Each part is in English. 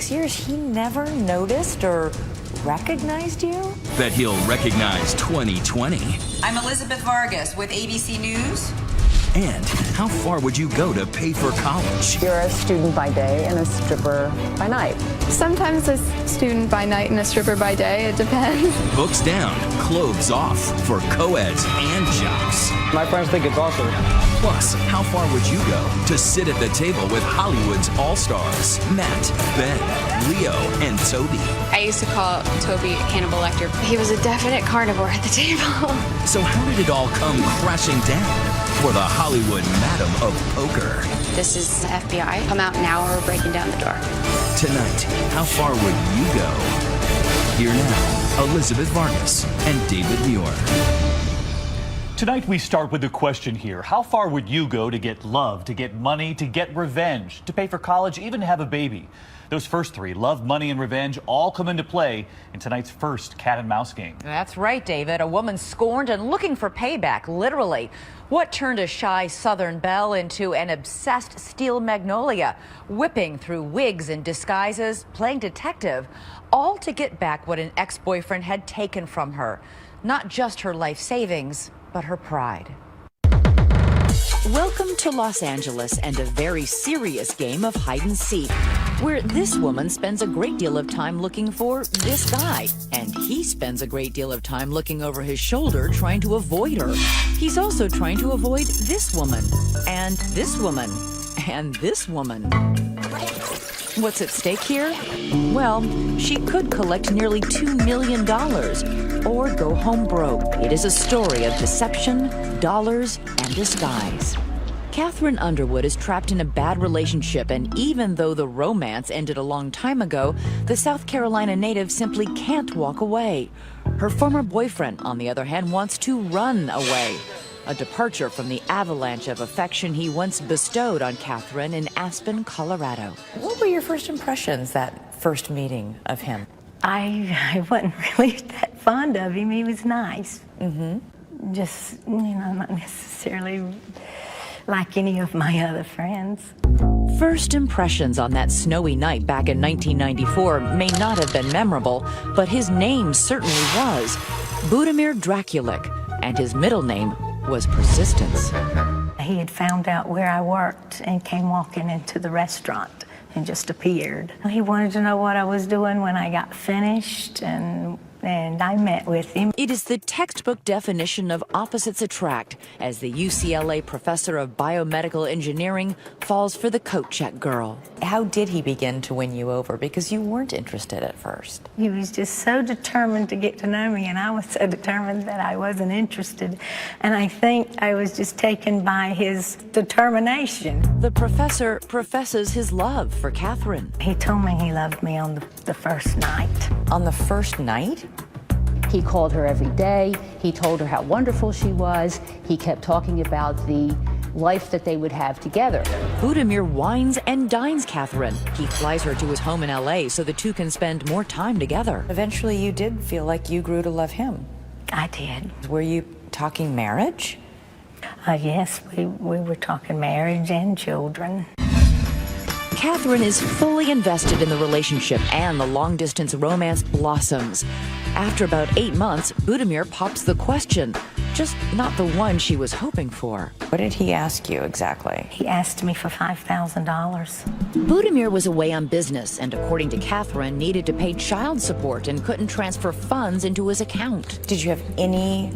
6 years, he never noticed or recognized you? Bet he'll recognize 2020. I'm Elizabeth Vargas with ABC News. And how far would you go to pay for college? You're a student by day and a stripper by night. Sometimes a student by night and a stripper by day, it depends. Books down, clothes off for co-eds and jocks. My friends think it's awesome. Plus, how far would you go to sit at the table with Hollywood's all-stars? Matt, Ben, Leo, and Toby. I used to call Toby Hannibal Lecter. He was a definite carnivore at the table. So how did it all come crashing down for the Hollywood Madam of Poker? This is the FBI. Come out now or we're breaking down the door. Tonight, how far would you go? Here now, Elizabeth Vargas and David Muir. Tonight we start with the question here. How far would you go to get love, to get money, to get revenge, to pay for college, even have a baby? Those first three, love, money, and revenge, all come into play in tonight's first cat and mouse game. That's right, David. A woman scorned and looking for payback, literally. What turned a shy Southern belle into an obsessed steel magnolia, whipping through wigs and disguises, playing detective, all to get back what an ex-boyfriend had taken from her. Not just her life savings, but her pride. Welcome to Los Angeles and a very serious game of hide and seek, where this woman spends a great deal of time looking for this guy, and he spends a great deal of time looking over his shoulder trying to avoid her. He's also trying to avoid this woman, and this woman, and this woman. What's at stake here? Well, she could collect nearly $2 million or go home broke. It is a story of deception, dollars, and disguise. Catherine Underwood is trapped in a bad relationship, and even though the romance ended a long time ago, the South Carolina native simply can't walk away. Her former boyfriend, on the other hand, wants to run away. A departure from the avalanche of affection he once bestowed on Catherine in Aspen, Colorado. What were your first impressions that first meeting of him? I wasn't really that fond of him. He was nice. Just, not necessarily like any of my other friends. First impressions on that snowy night back in 1994 may not have been memorable, but his name certainly was. Budimir Draculic, and his middle name was Persistence. He had found out where I worked and came walking into the restaurant and just appeared. He wanted to know what I was doing when I got finished, and I met with him. It is the textbook definition of opposites attract, as the UCLA professor of biomedical engineering falls for the coat check girl. How did he begin to win you over? Because you weren't interested at first. He was just so determined to get to know me, and I was so determined that I wasn't interested. And I think I was just taken by his determination. The professor professes his love for Catherine. He told me he loved me on the first night. On the first night? He called her every day. He told her how wonderful she was. He kept talking about the life that they would have together. Budimir wines and dines Catherine. He flies her to his home in LA so the two can spend more time together. Eventually, you did feel like you grew to love him. I did. Were you talking marriage? Yes, we were talking marriage and children. Catherine is fully invested in the relationship, and the long-distance romance blossoms. After about 8 months, Budimir pops the question, just not the one she was hoping for. What did he ask you exactly? He asked me for $5,000. Budimir was away on business and, according to Catherine, needed to pay child support and couldn't transfer funds into his account. Did you have any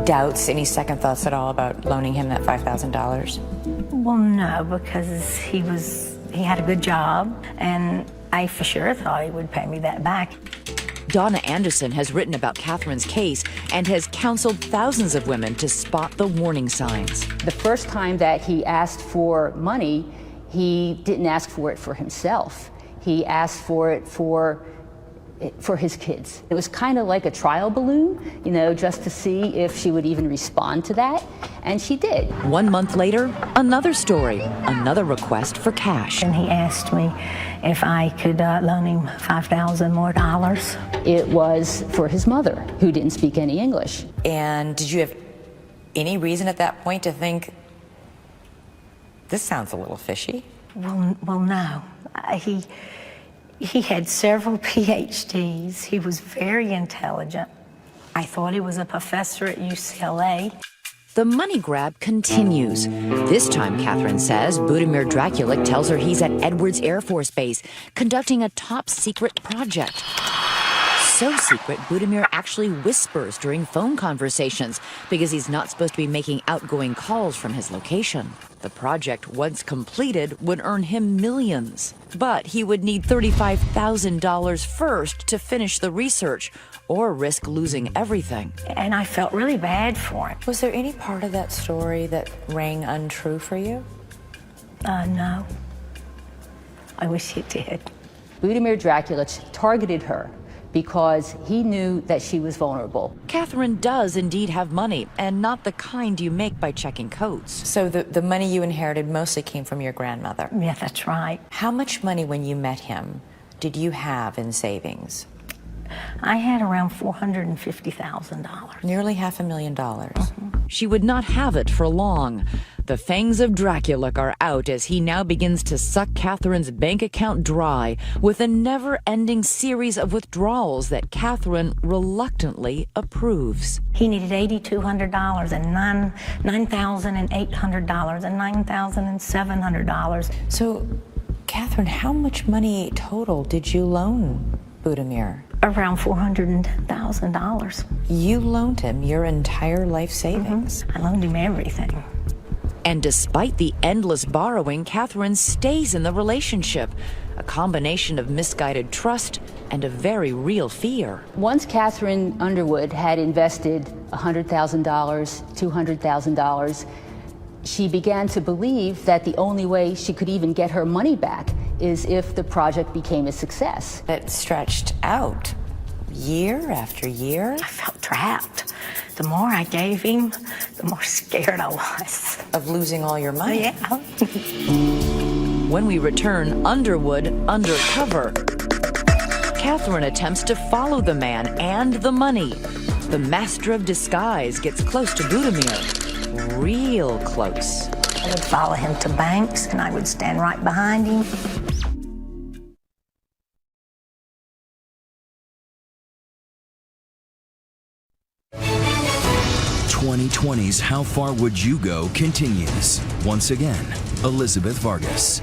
doubts, any second thoughts at all about loaning him that $5,000? Well, no, because he had a good job, and I for sure thought he would pay me that back. Donna Anderson has written about Catherine's case and has counseled thousands of women to spot the warning signs. The first time that he asked for money, he didn't ask for it for himself. He asked for it for his kids. It was kind of like a trial balloon, just to see if she would even respond to that, and she did. 1 month later, another story, another request for cash. And he asked me if I could loan him $5,000 more. It was for his mother, who didn't speak any English. And did you have any reason at that point to think, this sounds a little fishy? Well, no. He had several PhDs. He was very intelligent. I thought he was a professor at UCLA. The money grab continues. This time, Catherine says, Budimir Draculic tells her he's at Edwards Air Force Base conducting a top-secret project. So secret, Budimir actually whispers during phone conversations because he's not supposed to be making outgoing calls from his location. The project, once completed, would earn him millions. But he would need $35,000 first to finish the research or risk losing everything. And I felt really bad for him. Was there any part of that story that rang untrue for you? No. I wish it did. Budimir Draculic targeted her because he knew that she was vulnerable. Catherine does indeed have money, and not the kind you make by checking codes. So the money you inherited mostly came from your grandmother? Yeah, that's right. How much money, when you met him, did you have in savings? I had around $450,000. Nearly $500,000. She would not have it for long. The fangs of Draculic are out as he now begins to suck Catherine's bank account dry with a never-ending series of withdrawals that Catherine reluctantly approves. He needed $8,200 and $9,800 and $9,700. So, Catherine, how much money total did you loan Budimir? Around $400,000. You loaned him your entire life savings? I loaned him everything. And despite the endless borrowing, Catherine stays in the relationship, a combination of misguided trust and a very real fear. Once Catherine Underwood had invested $100,000, $200,000, she began to believe that the only way she could even get her money back is if the project became a success. It stretched out year after year. I felt trapped. The more I gave him, the more scared I was. Of losing all your money? Yeah. When we return, Underwood undercover. Catherine attempts to follow the man and the money. The master of disguise gets close to Budimir. Real close. I would follow him to banks, and I would stand right behind him. 2020's How Far Would You Go continues. Once again, Elizabeth Vargas.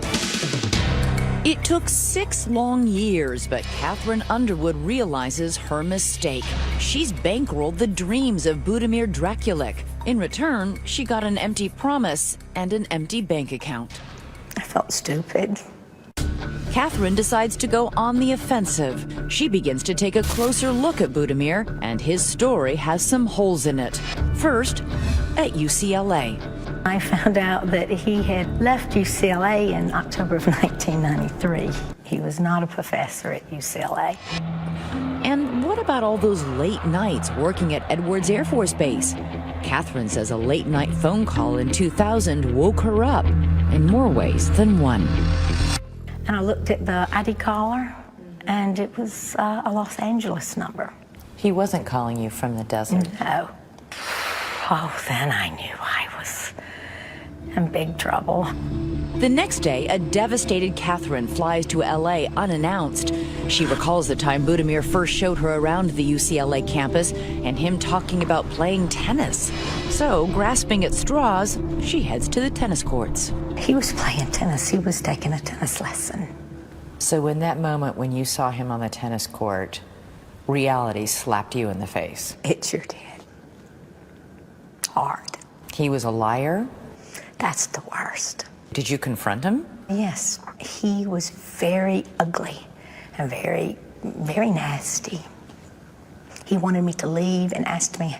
It took 6 long years, but Catherine Underwood realizes her mistake. She's bankrolled the dreams of Budimir Draculic. In return, she got an empty promise and an empty bank account. I felt stupid. Catherine decides to go on the offensive. She begins to take a closer look at Budimir, and his story has some holes in it. First, at UCLA. I found out that he had left UCLA in October of 1993. He was not a professor at UCLA. And what about all those late nights working at Edwards Air Force Base? Catherine says a late-night phone call in 2000 woke her up in more ways than one. And I looked at the ID caller, and it was a Los Angeles number. He wasn't calling you from the desert? No. Oh, then I knew I was in big trouble. The next day, a devastated Catherine flies to LA unannounced. She recalls the time Budimir first showed her around the UCLA campus and him talking about playing tennis. So, grasping at straws, she heads to the tennis courts. He was playing tennis. He was taking a tennis lesson. So in that moment when you saw him on the tennis court, reality slapped you in the face? It sure did. Hard. He was a liar? That's the worst. Did you confront him? Yes. He was very ugly and very, very nasty. He wanted me to leave and asked me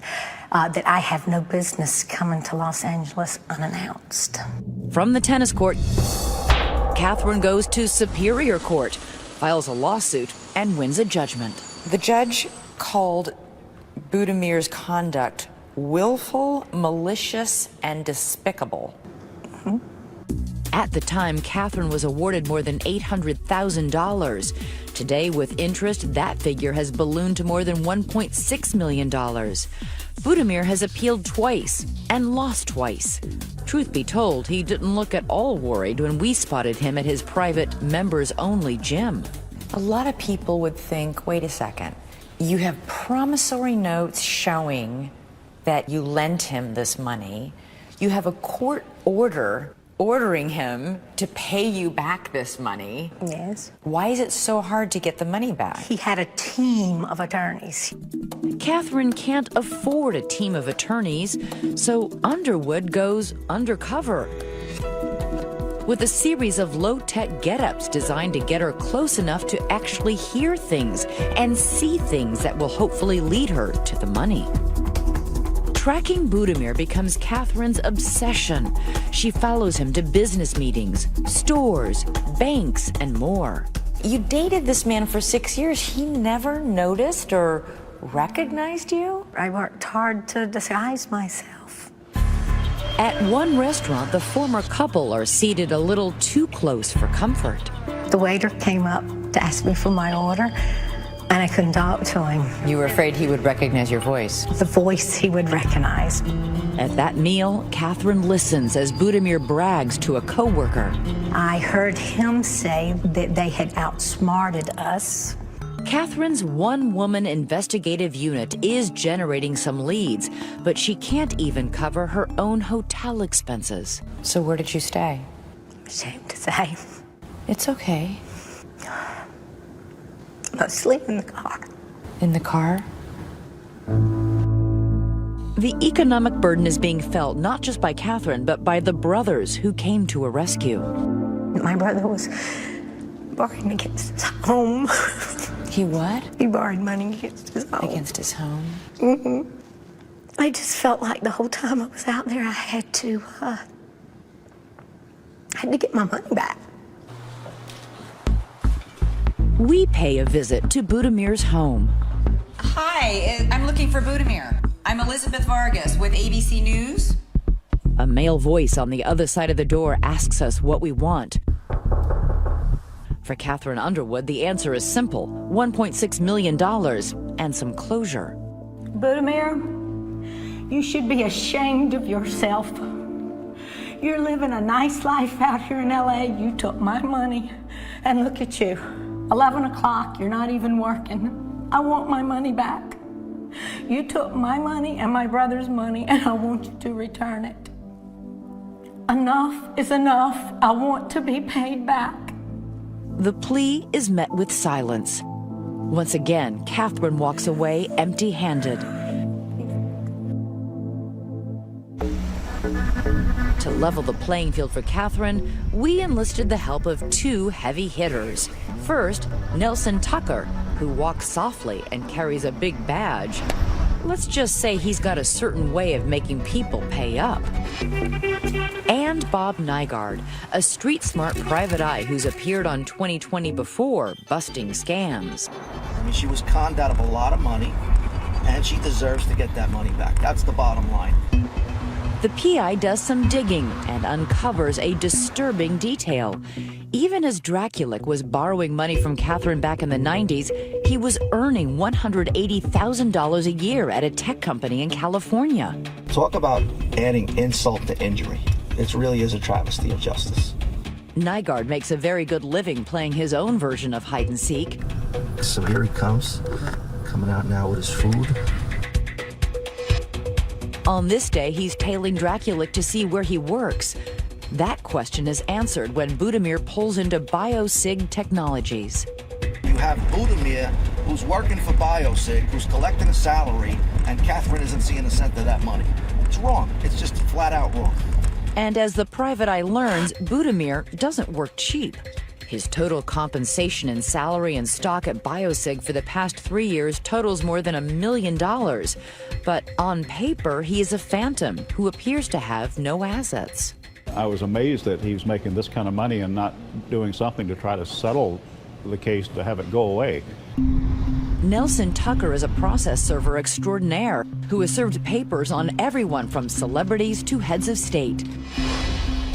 that I have no business coming to Los Angeles unannounced. From the tennis court, Catherine goes to Superior Court, files a lawsuit, and wins a judgment. The judge called Budimir's conduct willful, malicious, and despicable. Mm-hmm. At the time, Catherine was awarded more than $800,000. Today, with interest, that figure has ballooned to more than $1.6 million. Budimir has appealed twice and lost twice. Truth be told, he didn't look at all worried when we spotted him at his private members-only gym. A lot of people would think, wait a second, you have promissory notes showing that you lent him this money. You have a court order ordering him to pay you back this money. Yes. Why is it so hard to get the money back? He had a team of attorneys. Catherine can't afford a team of attorneys, so Underwood goes undercover with a series of low-tech get-ups designed to get her close enough to actually hear things and see things that will hopefully lead her to the money. Tracking Budimir becomes Catherine's obsession. She follows him to business meetings, stores, banks, and more. You dated this man for 6 years. He never noticed or recognized you? I worked hard to disguise myself. At one restaurant, the former couple are seated a little too close for comfort. The waiter came up to ask me for my order, and I couldn't talk to him. You were afraid he would recognize your voice. The voice he would recognize. At that meal, Catherine listens as Budimir brags to a coworker. I heard him say that they had outsmarted us. Catherine's one-woman investigative unit is generating some leads, but she can't even cover her own hotel expenses. So where did you stay? I'm ashamed to say. It's okay. Mostly in the car. In the car? The economic burden is being felt not just by Catherine, but by the brothers who came to her rescue. My brother was borrowing against his home. He what? He borrowed money against his home. Against his home? Mm-hmm. I just felt like the whole time I was out there, I had to get my money back. We pay a visit to Budimir's home. Hi, I'm looking for Budimir. I'm Elizabeth Vargas with ABC News. A male voice on the other side of the door asks us what we want. For Catherine Underwood, the answer is simple: $1.6 million and some closure. Budimir, you should be ashamed of yourself. You're living a nice life out here in LA. You took my money, and look at you. 11 o'clock, you're not even working. I want my money back. You took my money and my brother's money, and I want you to return it. Enough is enough. I want to be paid back. The plea is met with silence. Once again, Catherine walks away empty-handed. To level the playing field for Catherine, we enlisted the help of two heavy hitters. First, Nelson Tucker, who walks softly and carries a big badge. Let's just say he's got a certain way of making people pay up. And Bob Nygaard, a street-smart private eye who's appeared on 2020 before, busting scams. I mean, she was conned out of a lot of money, and she deserves to get that money back. That's the bottom line. The PI does some digging and uncovers a disturbing detail. Even as Draculic was borrowing money from Catherine back in the 90s, he was earning $180,000 a year at a tech company in California. Talk about adding insult to injury. It really is a travesty of justice. Nygaard makes a very good living playing his own version of hide and seek. So here he comes, coming out now with his food. On this day, he's tailing Draculic to see where he works. That question is answered when Budimir pulls into BioSig Technologies. You have Budimir, who's working for BioSig, who's collecting a salary, and Catherine isn't seeing a cent of that money. It's wrong. It's just flat out wrong. And as the private eye learns, Budimir doesn't work cheap. His total compensation in salary and stock at BioSig for the past 3 years totals more than $1 million. But on paper, he is a phantom who appears to have no assets. I was amazed that he was making this kind of money and not doing something to try to settle the case to have it go away. Nelson Tucker is a process server extraordinaire who has served papers on everyone from celebrities to heads of state.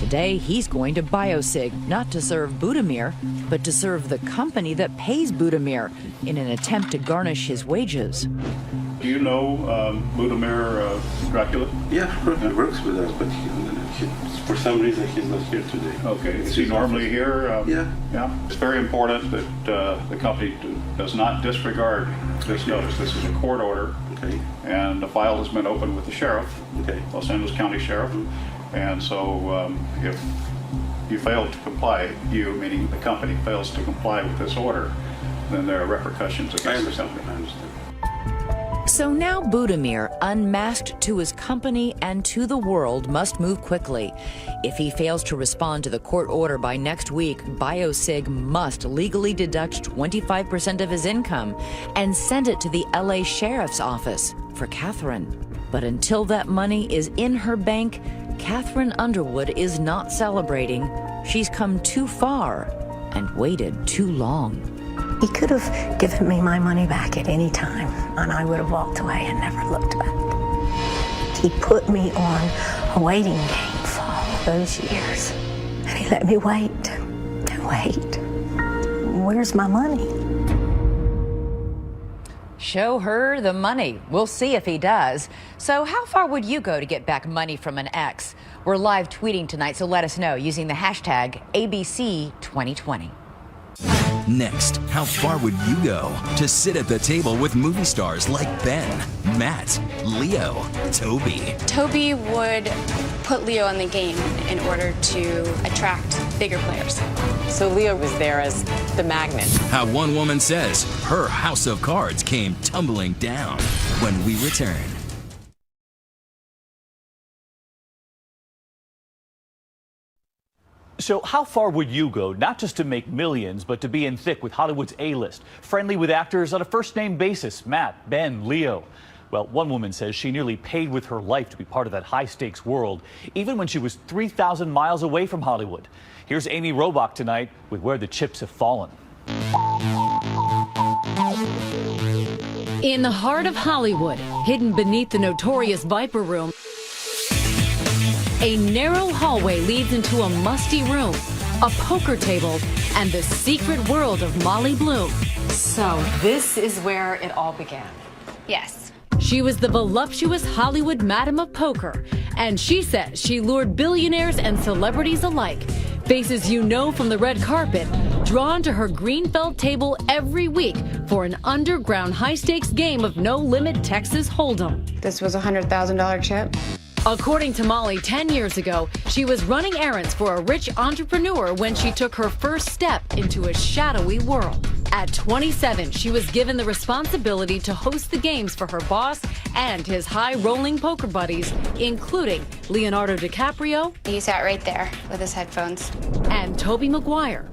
Today, he's going to BioSig, not to serve Budimir, but to serve the company that pays Budimir in an attempt to garnish his wages. Do you know Budimir Dracula? Yeah, he works with us, but For some reason, he's not here today. Okay. Is he normally here? Yeah. Yeah. It's very important that the company does not disregard this notice. This is a court order. Okay. And the file has been opened with the sheriff, Okay. Los Angeles County Sheriff. And so if you fail to comply, you, meaning the company, fails to comply with this order, then there are repercussions against the company. I understand. So now Budimir, unmasked to his company and to the world, must move quickly. If he fails to respond to the court order by next week, BioSig must legally deduct 25% of his income and send it to the LA Sheriff's Office for Catherine. But until that money is in her bank, Catherine Underwood is not celebrating. She's come too far and waited too long. He could have given me my money back at any time, and I would have walked away and never looked back. He put me on a waiting game for all those years, and he let me wait and wait. Where's my money? Show her the money. We'll see if he does. So how far would you go to get back money from an ex? We're live tweeting tonight, so let us know using the hashtag ABC2020. Next, how far would you go to sit at the table with movie stars like Ben, Matt, Leo, Toby? Toby would put Leo in the game in order to attract bigger players. So Leo was there as the magnet. How one woman says her house of cards came tumbling down. When we return. So how far would you go, not just to make millions, but to be in thick with Hollywood's A-list, friendly with actors on a first-name basis, Matt, Ben, Leo? Well, one woman says she nearly paid with her life to be part of that high-stakes world, even when she was 3,000 miles away from Hollywood. Here's Amy Robach tonight with Where the Chips Have Fallen. In the heart of Hollywood, hidden beneath the notorious Viper Room, a narrow hallway leads into a musty room, a poker table, and the secret world of Molly Bloom. So this is where it all began. Yes. She was the voluptuous Hollywood Madam of Poker, and she says she lured billionaires and celebrities alike, faces you know from the red carpet, drawn to her green felt table every week for an underground high-stakes game of no-limit Texas Hold'em. This was a $100,000 chip. According to Molly, 10 years ago, she was running errands for a rich entrepreneur when she took her first step into a shadowy world. At 27, she was given the responsibility to host the games for her boss and his high-rolling poker buddies, including Leonardo DiCaprio. He sat right there with his headphones. And Tobey Maguire.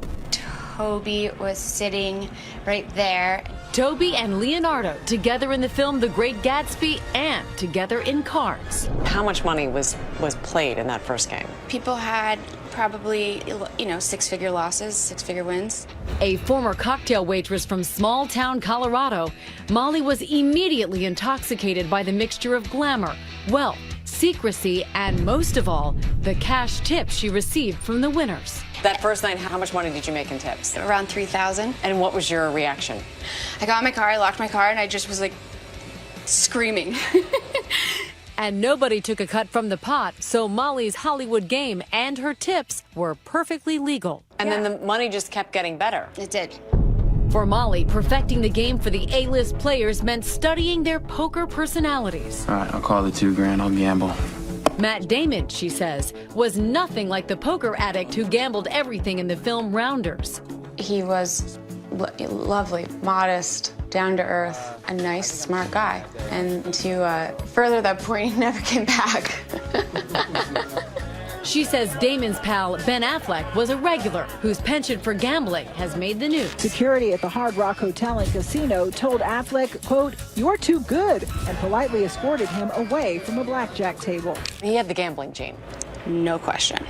Toby was sitting right there. Toby and Leonardo together in the film The Great Gatsby and together in Cards. How much money was played in that first game? People had probably, six-figure losses, six-figure wins. A former cocktail waitress from small-town Colorado, Molly was immediately intoxicated by the mixture of glamour, wealth, secrecy, and most of all, the cash tips she received from the winners. That first night, how much money did you make in tips? Around $3,000. And what was your reaction? I got in my car, I locked my car, and I just was like screaming. And nobody took a cut from the pot, so Molly's Hollywood game and her tips were perfectly legal. And then the money just kept getting better. It did. For Molly, perfecting the game for the A-list players meant studying their poker personalities. All right, I'll call it $2,000. I'll gamble. Matt Damon, she says, was nothing like the poker addict who gambled everything in the film Rounders. He was lovely, modest, down to earth, a nice, smart guy. And to further that point, he never came back. She says Damon's pal, Ben Affleck, was a regular whose penchant for gambling has made the news. Security at the Hard Rock Hotel and Casino told Affleck, quote, "You're too good," and politely escorted him away from a blackjack table. He had the gambling gene. No question.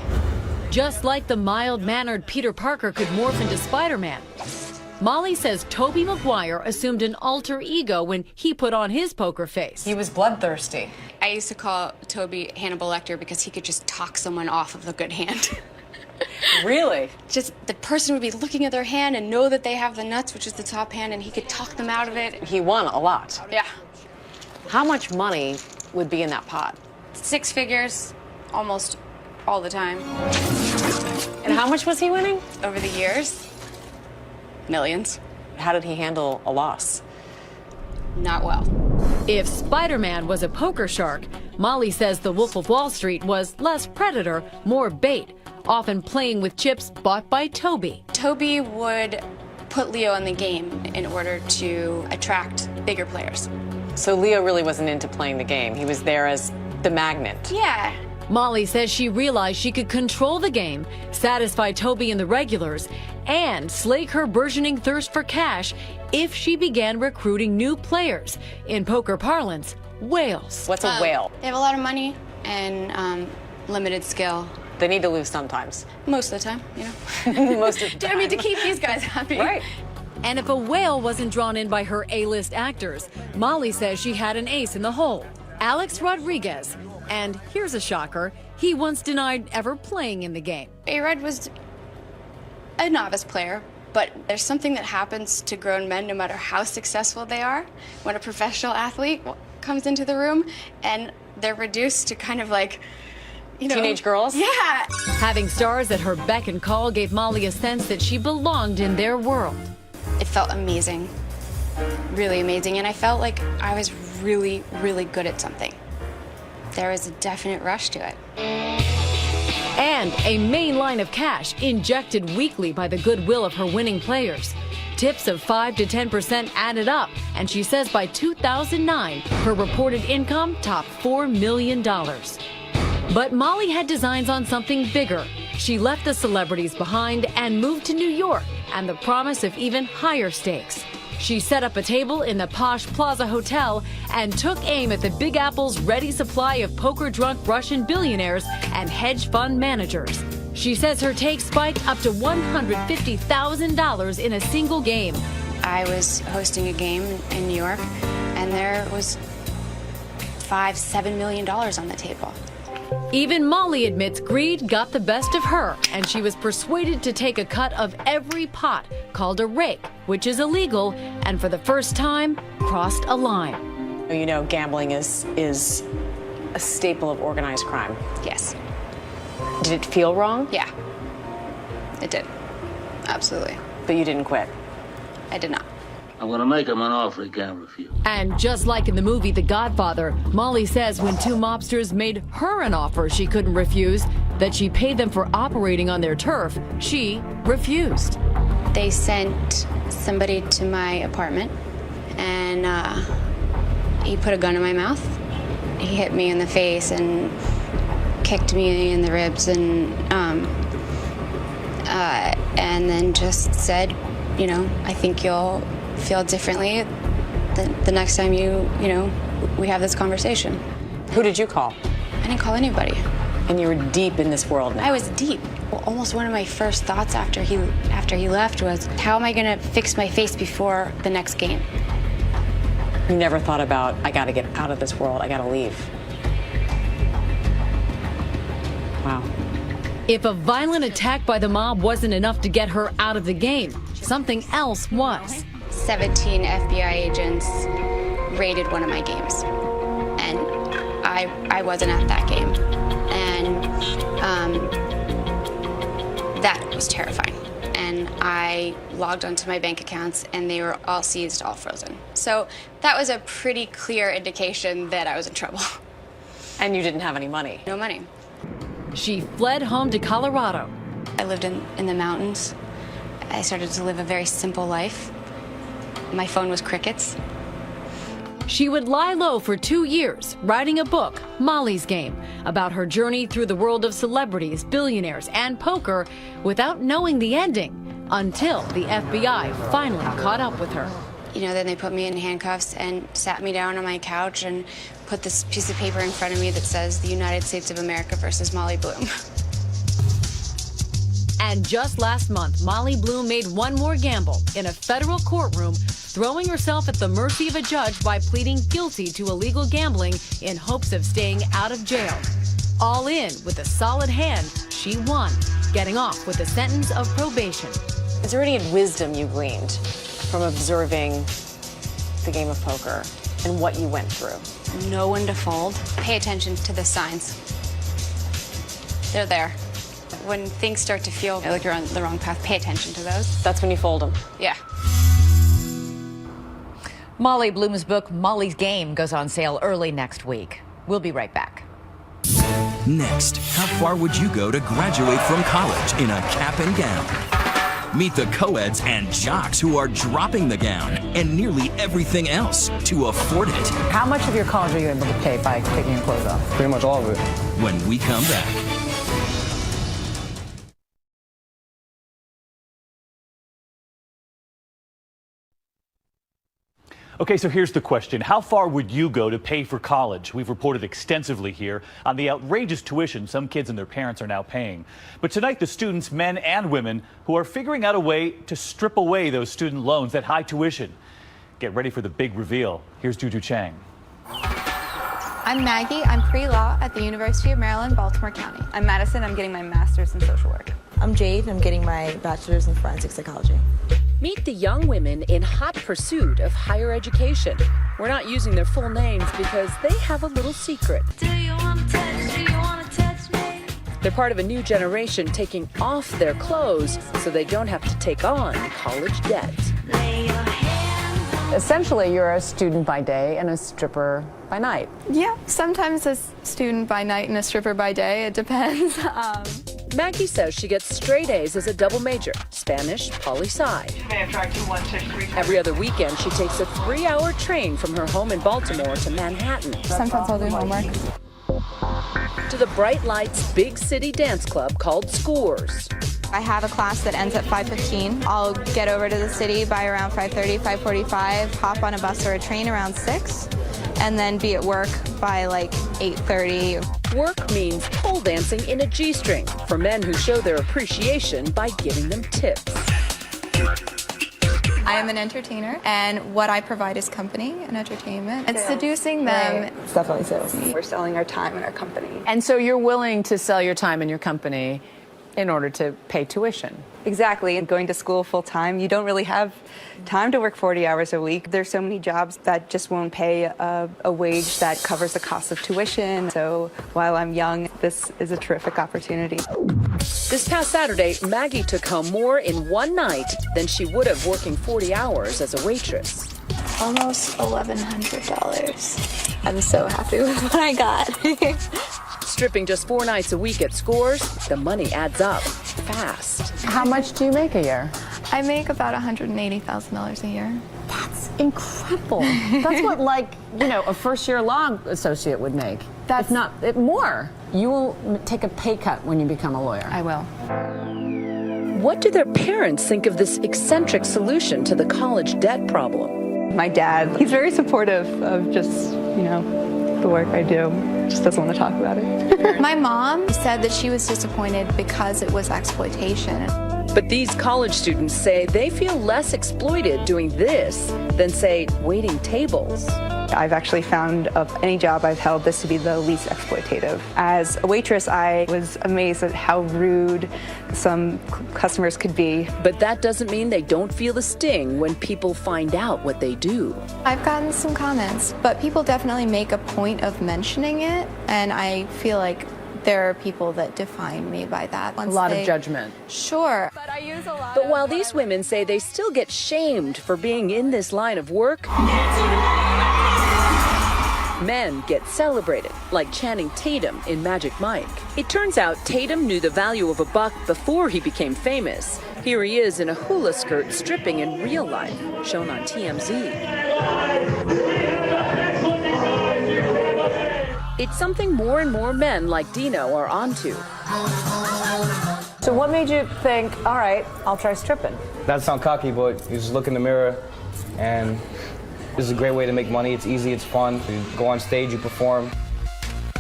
Just like the mild-mannered Peter Parker could morph into Spider-Man, Molly says Tobey Maguire assumed an alter ego when he put on his poker face. He was bloodthirsty. I used to call Toby Hannibal Lecter because he could just talk someone off of the good hand. Really? Just the person would be looking at their hand and know that they have the nuts, which is the top hand, and he could talk them out of it. He won a lot. Yeah. How much money would be in that pot? 6 figures, almost all the time. And how much was he winning? Over the years, millions. How did he handle a loss? Not well. If Spider-Man was a poker shark, Molly says the Wolf of Wall Street was less predator, more bait, often playing with chips bought by Toby. Toby would put Leo in the game in order to attract bigger players. So Leo really wasn't into playing the game. He was there as the magnet. Yeah. Molly says she realized she could control the game, satisfy Toby and the regulars, and slake her burgeoning thirst for cash if she began recruiting new players. In poker parlance, whales. What's a whale? They have a lot of money and limited skill. They need to lose sometimes. Most of the time, you know. Most of the time. I mean, to keep these guys happy. Right. And if a whale wasn't drawn in by her A-list actors, Molly says she had an ace in the hole, Alex Rodriguez. And here's a shocker, he once denied ever playing in the game. A-Rod was a novice player, but there's something that happens to grown men no matter how successful they are when a professional athlete comes into the room and they're reduced to kind of like, you know, teenage girls? Yeah. Having stars at her beck and call gave Molly a sense that she belonged in their world. It felt amazing, really amazing, and I felt like I was really, really good at something. There was a definite rush to it. And a main line of cash injected weekly by the goodwill of her winning players. Tips of 5 to 10% added up, and she says by 2009, her reported income topped $4 million. But Molly had designs on something bigger. She left the celebrities behind and moved to New York, and the promise of even higher stakes. She set up a table in the posh Plaza Hotel and took aim at the Big Apple's ready supply of poker-drunk Russian billionaires and hedge fund managers. She says her take spiked up to $150,000 in a single game. I was hosting a game in New York, and there was $5–7 million on the table. Even Molly admits greed got the best of her, and she was persuaded to take a cut of every pot, called a rake, which is illegal, and for the first time, crossed a line. You know, gambling is a staple of organized crime. Yes. Did it feel wrong? Yeah, it did. Absolutely. But you didn't quit? I did not. I'm gonna make him an offer he can't refuse. And just like in the movie The Godfather, Molly says when two mobsters made her an offer she couldn't refuse, that she paid them for operating on their turf, she refused. They sent somebody to my apartment, and he put a gun in my mouth. He hit me in the face and kicked me in the ribs, and then just said, you know, I think you'll feel differently the next time we have this conversation. Who did you call? I didn't call anybody. And you were deep in this world now. I was deep. Well, almost one of my first thoughts after he left was, how am I gonna fix my face before the next game? You never thought about, I gotta get out of this world, I gotta leave. Wow. If a violent attack by the mob wasn't enough to get her out of the game, something else was. 17 FBI agents raided one of my games, and I wasn't at that game, and that was terrifying. And I logged onto my bank accounts, and they were all seized, all frozen. So that was a pretty clear indication that I was in trouble. And you didn't have any money? No money. She fled home to Colorado. I lived in the mountains. I started to live a very simple life. My phone was crickets. She would lie low for 2 years, writing a book, Molly's Game, about her journey through the world of celebrities, billionaires, and poker without knowing the ending, until the FBI finally caught up with her. You know, then they put me in handcuffs and sat me down on my couch and put this piece of paper in front of me that says the United States of America versus Molly Bloom. And just last month, Molly Bloom made one more gamble in a federal courtroom, throwing herself at the mercy of a judge by pleading guilty to illegal gambling in hopes of staying out of jail. All in with a solid hand, she won, getting off with a sentence of probation. Is there any wisdom you gleaned from observing the game of poker and what you went through? Know when to fold. Pay attention to the signs. They're there. When things start to feel like you're on the wrong path, pay attention to those. That's when you fold them. Yeah. Molly Bloom's book, Molly's Game, goes on sale early next week. We'll be right back. Next, how far would you go to graduate from college in a cap and gown? Meet the co-eds and jocks who are dropping the gown and nearly everything else to afford it. How much of your college are you able to pay by taking your clothes off? Pretty much all of it. When we come back. Okay, so here's the question. How far would you go to pay for college? We've reported extensively here on the outrageous tuition some kids and their parents are now paying. But tonight, the students, men and women, who are figuring out a way to strip away those student loans, that high tuition. Get ready for the big reveal. Here's Juju Chang. I'm Maggie. I'm pre-law at the University of Maryland, Baltimore County. I'm Madison. I'm getting my master's in social work. I'm Jade. I'm getting my bachelor's in forensic psychology. Meet the young women in hot pursuit of higher education. We're not using their full names because they have a little secret. Do you wanna touch? Do you wanna touch me? They're part of a new generation taking off their clothes so they don't have to take on college debt. Essentially, you're a student by day and a stripper by night. Yeah, sometimes a student by night and a stripper by day. It depends. Maggie says she gets straight A's as a double major, Spanish, poli-sci. Every other weekend, she takes a 3-hour train from her home in Baltimore to Manhattan. Sometimes I'll do homework. To the Bright Lights big city dance club called Scores. I have a class that ends at 5:15. I'll get over to the city by around 5:30, 5:45, hop on a bus or a train around 6, and then be at work by like 8:30. Work means pole dancing in a G-string for men who show their appreciation by giving them tips. I am an entertainer, and what I provide is company and entertainment. And seducing them. Right. It's definitely sales. We're selling our time and our company. And so you're willing to sell your time and your company in order to pay tuition. Exactly. And going to school full time, you don't really have time to work 40 hours a week. There's so many jobs that just won't pay a wage that covers the cost of tuition. So while I'm young, this is a terrific opportunity. This past Saturday, Maggie took home more in one night than she would have working 40 hours as a waitress. Almost $1,100. I'm so happy with what I got. Stripping just 4 nights a week at Scores, the money adds up fast. How much do you make a year? I make about $180,000 a year. That's incredible. That's what, like, you know, a first-year law associate would make. That's if not more. You will take a pay cut when you become a lawyer. I will. What do their parents think of this eccentric solution to the college debt problem? My dad, he's very supportive of just, you know, the work I do. Just doesn't want to talk about it. My mom said that she was disappointed because it was exploitation. But these college students say they feel less exploited doing this than, say, waiting tables. I've actually found of any job I've held this to be the least exploitative. As a waitress, I was amazed at how rude some customers could be. But that doesn't mean they don't feel the sting when people find out what they do. I've gotten some comments, but people definitely make a point of mentioning it, and I feel like there are people that define me by that. A lot of judgment. Sure. But I use a lot But while these women say they still get shamed for being in this line of work, men get celebrated, like Channing Tatum in Magic Mike. It turns out Tatum knew the value of a buck before he became famous. Here he is in a hula skirt stripping in real life, shown on TMZ. It's something more and more men like Dino are onto. So what made you think, all right, I'll try stripping? Not to sound cocky, but you just look in the mirror and this is a great way to make money. It's easy, it's fun. You go on stage, you perform.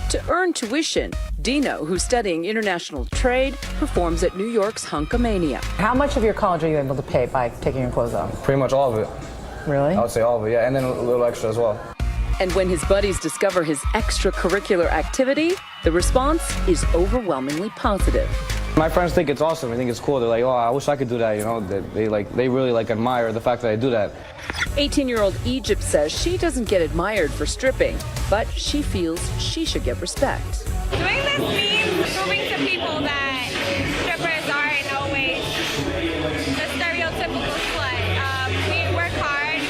To earn tuition, Dino, who's studying international trade, performs at New York's Hunkamania. How much of your college are you able to pay by taking your clothes off? Pretty much all of it. Really? I would say all of it, yeah, and then a little extra as well. And when his buddies discover his extracurricular activity, the response is overwhelmingly positive. My friends think it's awesome. I think it's cool. They're like, oh, I wish I could do that, you know. They really admire the fact that I do that. 18-year-old Egypt says she doesn't get admired for stripping, but she feels she should get respect. Doing this means proving to people that strippers are in no way the stereotypical slut. We work hard,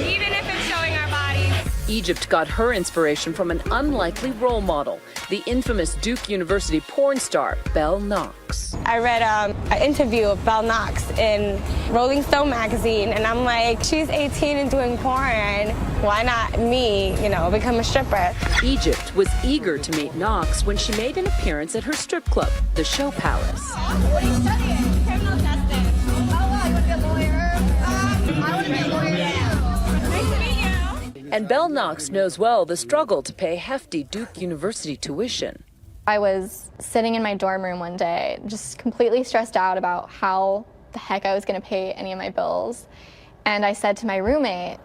even if it's showing our bodies. Egypt got her inspiration from an unlikely role model, the infamous Duke University porn star, Belle Knox. I read an interview of Belle Knox in Rolling Stone magazine, and I'm like, she's 18 and doing porn. Why not me, become a stripper? Egypt was eager to meet Knox when she made an appearance at her strip club, the Show Palace. What are you studying? Criminal justice. Oh, wow, you want to be a lawyer? I want to be a lawyer. Nice to meet you. And Belle Knox knows well the struggle to pay hefty Duke University tuition. I was sitting in my dorm room one day, just completely stressed out about how the heck I was going to pay any of my bills. And I said to my roommate,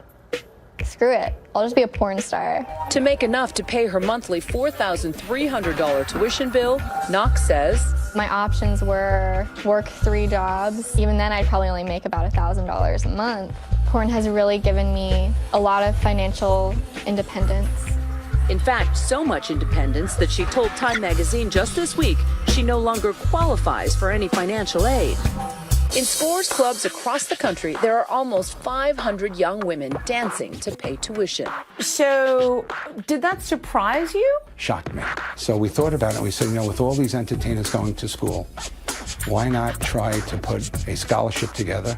screw it, I'll just be a porn star. To make enough to pay her monthly $4,300 tuition bill, Knox says, my options were work 3 jobs. Even then, I'd probably only make about $1,000 a month. Porn has really given me a lot of financial independence. In fact, so much independence that she told Time magazine just this week she no longer qualifies for any financial aid. In sports clubs across the country, there are almost 500 young women dancing to pay tuition. So, did that surprise you? Shocked me. So we thought about it. We said, with all these entertainers going to school, why not try to put a scholarship together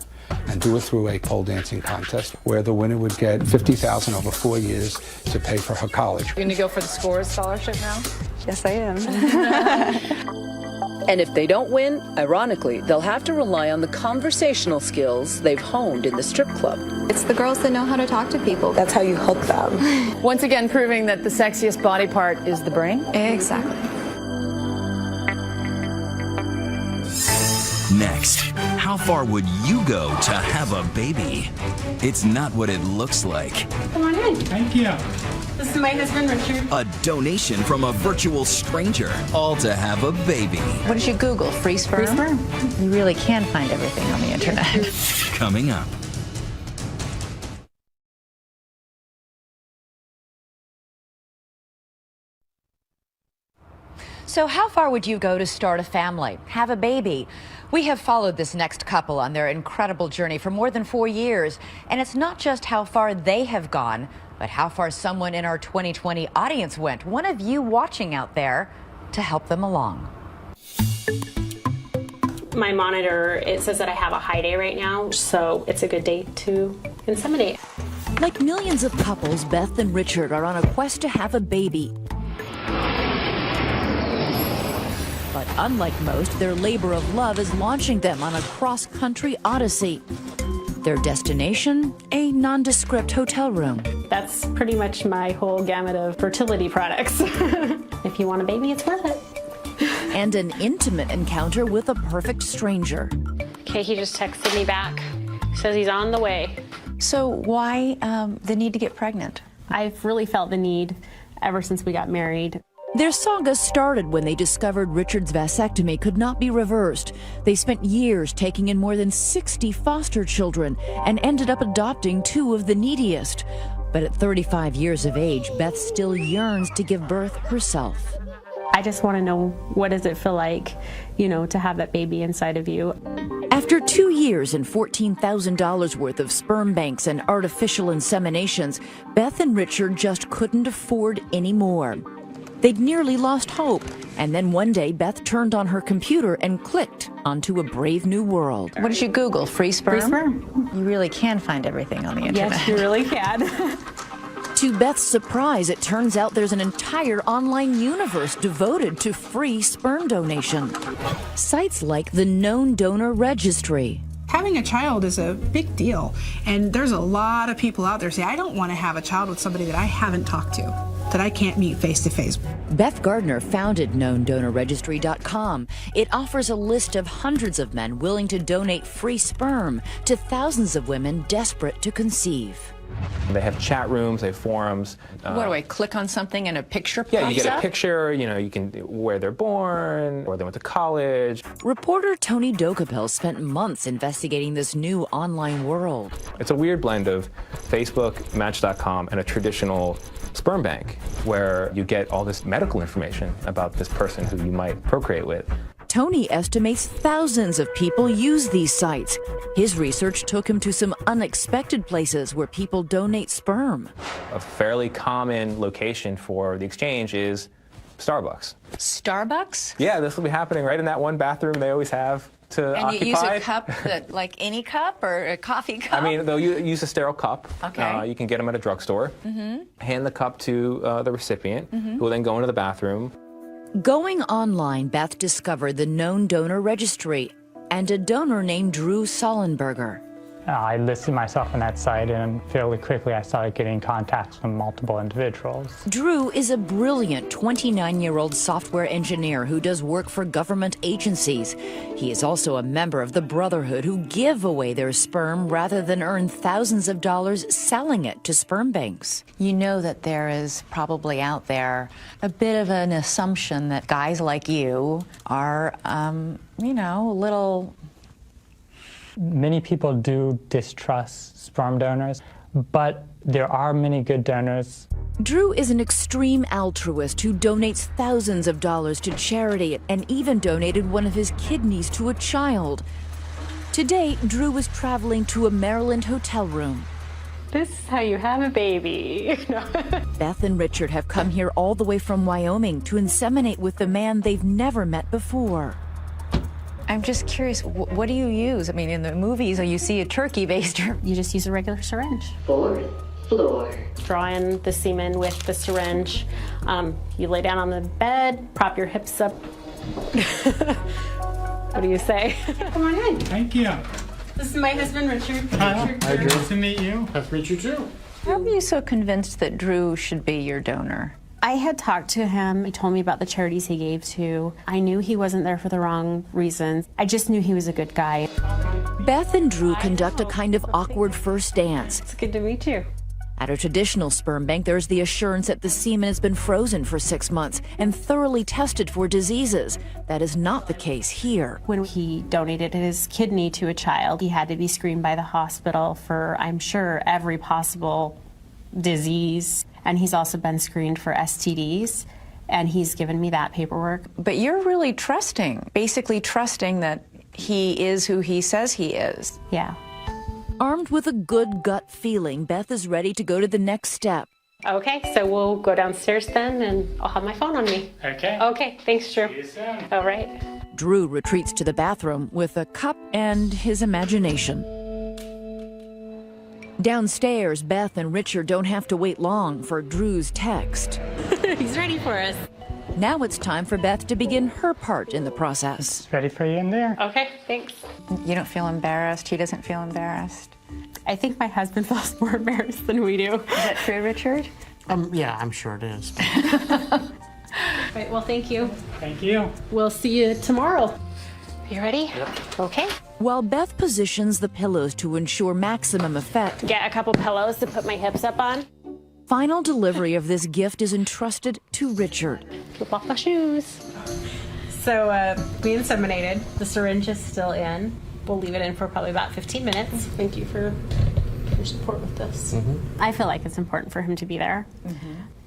and do it through a pole dancing contest where the winner would get $50,000 over 4 years to pay for her college. You're going to go for the Scores scholarship now? Yes, I am. And if they don't win, ironically, they'll have to rely on the conversational skills they've honed in the strip club. It's the girls that know how to talk to people. That's how you hook them. Once again, proving that the sexiest body part is the brain? Exactly. Next, how far would you go to have a baby? It's not what it looks like. Come on in. Thank you. This is my husband, Richard. A donation from a virtual stranger, all to have a baby. What did you Google? Free sperm? Free sperm. You really can find everything on the internet. Coming up. So how far would you go to start a family, have a baby? We have followed this next couple on their incredible journey for more than 4 years. And it's not just how far they have gone, but how far someone in our 2020 audience went. One of you watching out there to help them along. My monitor, it says that I have a high day right now, so it's a good day to inseminate. Like millions of couples, Beth and Richard are on a quest to have a baby. But unlike most, their labor of love is launching them on a cross-country odyssey. Their destination, a nondescript hotel room. That's pretty much my whole gamut of fertility products. If you want a baby, it's worth it. And an intimate encounter with a perfect stranger. Okay, he just texted me back. Says he's on the way. So why the need to get pregnant? I've really felt the need ever since we got married. Their saga started when they discovered Richard's vasectomy could not be reversed. They spent years taking in more than 60 foster children and ended up adopting 2 of the neediest. But at 35 years of age, Beth still yearns to give birth herself. I just want to know, what does it feel like, to have that baby inside of you? After 2 years and $14,000 worth of sperm banks and artificial inseminations, Beth and Richard just couldn't afford any more. They'd nearly lost hope, and then one day Beth turned on her computer and clicked onto a brave new world. What did you Google? Free sperm? Free sperm. You really can find everything on the internet. Yes, you really can. To Beth's surprise, it turns out there's an entire online universe devoted to free sperm donation. Sites like the Known Donor Registry. Having a child is a big deal, and there's a lot of people out there say, I don't want to have a child with somebody that I haven't talked to, that I can't meet face to face. Beth Gardner founded KnownDonorRegistry.com. It offers a list of hundreds of men willing to donate free sperm to thousands of women desperate to conceive. They have chat rooms, they have forums. What do I click on something and a picture pops up? Yeah, you get a picture, you know, you can where they're born, where they went to college. Reporter Tony Dokapel spent months investigating this new online world. It's a weird blend of Facebook, Match.com, and a traditional sperm bank where you get all this medical information about this person who you might procreate with. Tony estimates thousands of people use these sites. His research took him to some unexpected places where people donate sperm. A fairly common location for the exchange is Starbucks. Starbucks? Yeah, this will be happening right in that one bathroom they always have to And occupy. you use a cup, like any cup or a coffee cup? I mean, they'll use a sterile cup. Okay. You can get them at a drugstore. Mm-hmm. Hand the cup to the recipient, who will then go into the bathroom. Going online, Beth discovered the known donor registry and a donor named Drew Sollenberger. I listed myself on that site, and fairly quickly I started getting contacts from multiple individuals. Drew is a brilliant 29-year-old software engineer who does work for government agencies. He is also a member of the Brotherhood who give away their sperm rather than earn thousands of dollars selling it to sperm banks. You know that there is probably out there a bit of an assumption that guys like you are, you know, a little... Many people do distrust sperm donors, but there are many good donors. Drew is an extreme altruist who donates thousands of dollars to charity and even donated one of his kidneys to a child. Today, Drew was traveling to a Maryland hotel room. This is how you have a baby. Beth and Richard have come here all the way from Wyoming to inseminate with the man they've never met before. I'm just curious, what do you use? I mean, in the movies, you see a turkey baster. You just use a regular syringe. Fourth floor. Draw in the semen with the syringe. You lay down on the bed, prop your hips up. What do you say? Come on in. Thank you. This is my husband, Richard. Hi, Drew. Nice to meet you. Nice to meet you too. How are you so convinced that Drew should be your donor? I had talked to him. He told me about the charities he gave to. I knew he wasn't there for the wrong reasons. I just knew he was a good guy. Beth and Drew conduct a kind of awkward first dance. It's good to meet you. At a traditional sperm bank, there's the assurance that the semen has been frozen for 6 months and thoroughly tested for diseases. That is not the case here. When he donated his kidney to a child, he had to be screened by the hospital for, I'm sure, every possible disease. And he's also been screened for STDs, and he's given me that paperwork. But you're really trusting, basically trusting that he is who he says he is. Yeah. Armed with a good gut feeling, Beth is ready to go to the next step. Okay, so we'll go downstairs then, and I'll have my phone on me. Okay. Okay, thanks, Drew. See you soon. All right. Drew retreats to the bathroom with a cup and his imagination. Downstairs, Beth and Richard don't have to wait long for Drew's text. He's ready for us. Now it's time for Beth to begin her part in the process. It's ready for you in there. Okay, thanks. You don't feel embarrassed? He doesn't feel embarrassed? I think my husband feels more embarrassed than we do. Is that true, Richard? Yeah, I'm sure it is. Right, well, thank you. Thank you. We'll see you tomorrow. You ready? Yep. Okay. While Beth positions the pillows to ensure maximum effect, Get a couple pillows to put my hips up on. final delivery of this gift is entrusted to Richard. Flip off my shoes. So we inseminated. The syringe is still in. We'll leave it in for probably about 15 minutes. Thank you for your support with this. I feel like it's important for him to be there.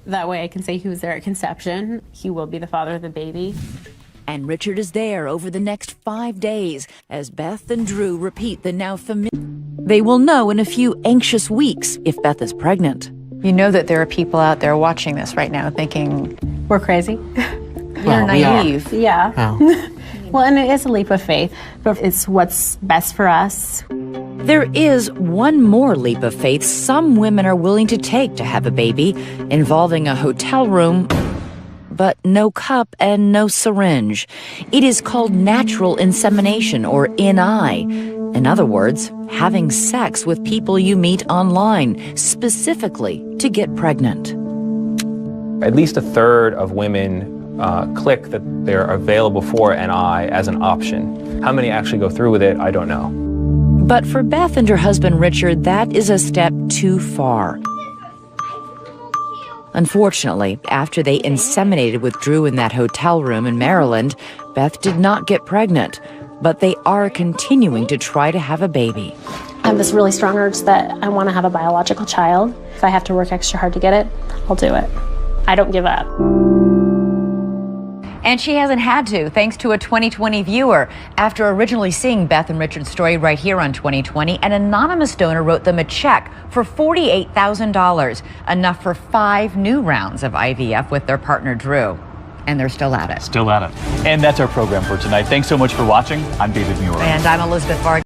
That way I can say he was there at conception. He will be the father of the baby. And Richard is there over the next 5 days as Beth and Drew repeat the now familiar. They will know in a few anxious weeks if Beth is pregnant. You know that there are people out there watching this right now thinking, we're crazy. You're naive. Yeah. Oh. Well, and it is a leap of faith, but it's what's best for us. There is one more leap of faith some women are willing to take to have a baby, involving a hotel room, but no cup and no syringe. It is called natural insemination, or NI. In other words, having sex with people you meet online, specifically to get pregnant. At least a third of women click that they're available for NI as an option. How many actually go through with it, I don't know. But for Beth and her husband Richard, that is a step too far. Unfortunately, after they inseminated with Drew in that hotel room in Maryland, Beth did not get pregnant. But they are continuing to try to have a baby. I have this really strong urge that I want to have a biological child. If I have to work extra hard to get it, I'll do it. I don't give up. And she hasn't had to, thanks to a 2020 viewer. After originally seeing Beth and Richard's story right here on 2020, an anonymous donor wrote them a check for $48,000, enough for 5 new rounds of IVF with their partner Drew. And they're still at it. Still at it. And that's our program for tonight. Thanks so much for watching. I'm David Muir. And I'm Elizabeth Vargas.